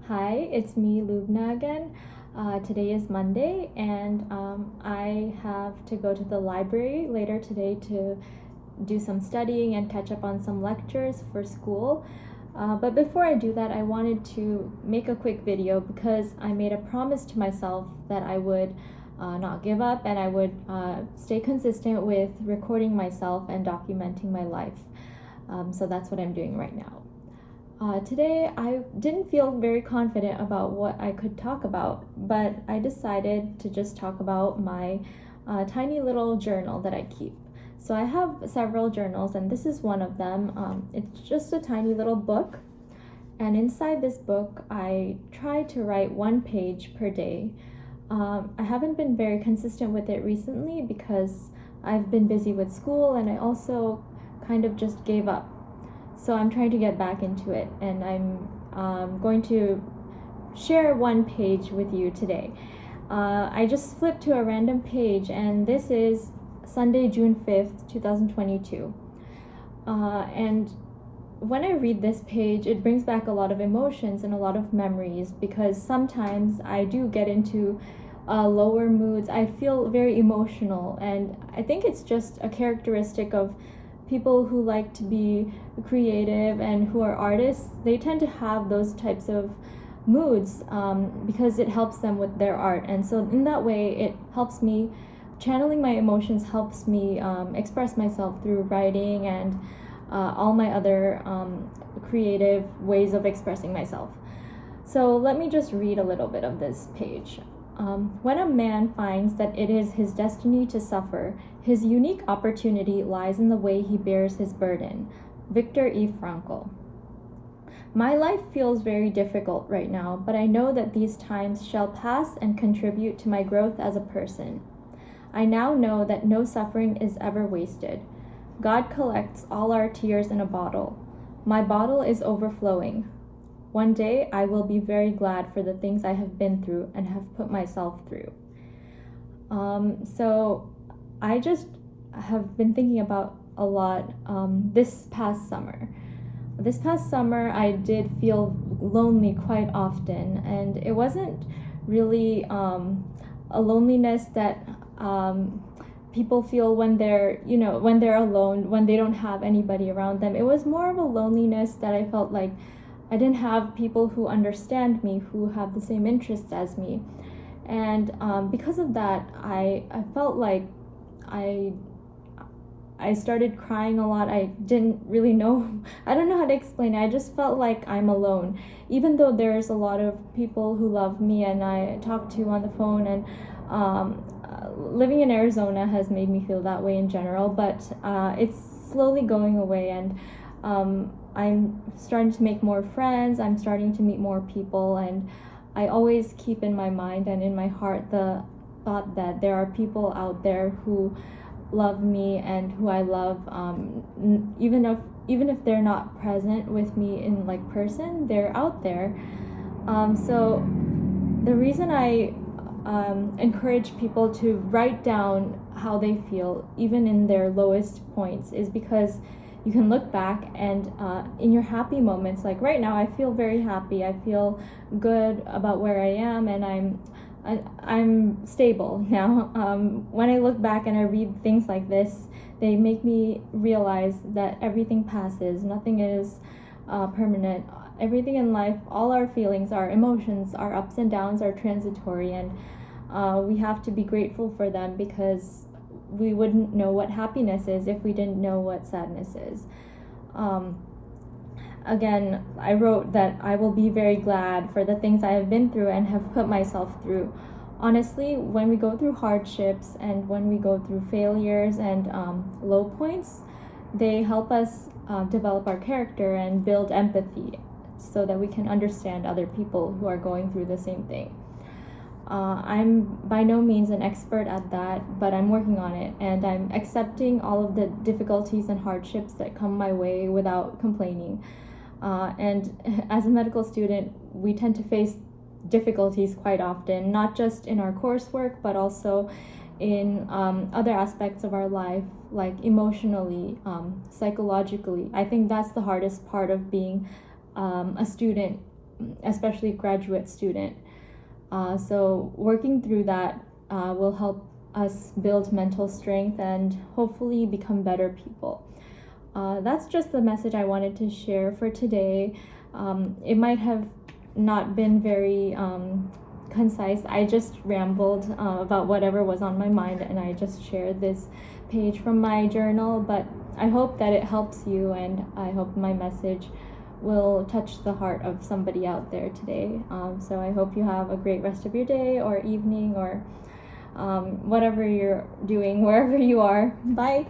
Hi, it's me, Lubna again. Today is Monday, and I have to go to the library later today to do some studying and catch up on some lectures for school. But before I do that, I wanted to make a quick video because I made a promise to myself that I would not give up and I would stay consistent with recording myself and documenting my life. So that's what I'm doing right now. Today, I didn't feel very confident about what I could talk about, but I decided to just talk about my tiny little journal that I keep. So I have several journals, and this is one of them. It's just a tiny little book, and inside this book, I try to write 1 page per day. I haven't been very consistent with it recently because I've been busy with school, and I also kind of just gave up. So I'm trying to get back into it, and I'm going to share 1 page with you today. I just flipped to a random page, and this is Sunday, June 5th, 2022. And when I read this page, it brings back a lot of emotions and a lot of memories because sometimes I do get into lower moods. I feel very emotional, and I think it's just a characteristic of people who like to be creative and who are artists. They tend to have those types of moods because it helps them with their art. And so in that way, it helps me, channeling my emotions helps me express myself through writing and all my other creative ways of expressing myself. So let me just read a little bit of this page. When a man finds that it is his destiny to suffer, his unique opportunity lies in the way he bears his burden. Viktor E. Frankl. My life feels very difficult right now, but I know that these times shall pass and contribute to my growth as a person. I now know that no suffering is ever wasted. God collects all our tears in a bottle. My bottle is overflowing. One day, I will be very glad for the things I have been through and have put myself through. So I just have been thinking about a lot this past summer. This past summer, I did feel lonely quite often, and it wasn't really a loneliness that people feel when they're alone, when they don't have anybody around them. It was more of a loneliness that I felt like I didn't have people who understand me, who have the same interests as me. And because of that, I felt like I started crying a lot. I didn't really know, I don't know how to explain it. I just felt like I'm alone. Even though there's a lot of people who love me and I talk to on the phone, and living in Arizona has made me feel that way in general, but it's slowly going away, and I'm starting to make more friends, I'm starting to meet more people, and I always keep in my mind and in my heart the thought that there are people out there who love me and who I love, even if they're not present with me in person, they're out there. So the reason I encourage people to write down how they feel, even in their lowest points, is because you can look back and in your happy moments, like right now, I feel very happy. I feel good about where I am, and I'm stable now. When I look back and I read things like this, they make me realize that everything passes. Nothing is permanent. Everything in life, all our feelings, our emotions, our ups and downs are transitory, and we have to be grateful for them because we wouldn't know what happiness is if we didn't know what sadness is. Again, I wrote that I will be very glad for the things I have been through and have put myself through. Honestly, when we go through hardships and when we go through failures and low points, they help us develop our character and build empathy so that we can understand other people who are going through the same thing. I'm by no means an expert at that, but I'm working on it, and I'm accepting all of the difficulties and hardships that come my way without complaining. And as a medical student, we tend to face difficulties quite often, not just in our coursework, but also in other aspects of our life, like emotionally, psychologically. I think that's the hardest part of being a student especially graduate student. So working through that will help us build mental strength and hopefully become better people. That's just the message I wanted to share for today. It might have not been very concise. I just rambled about whatever was on my mind, and I just shared this page from my journal, but I hope that it helps you, and I hope my message will touch the heart of somebody out there today. So I hope you have a great rest of your day or evening or whatever you're doing, wherever you are. Bye.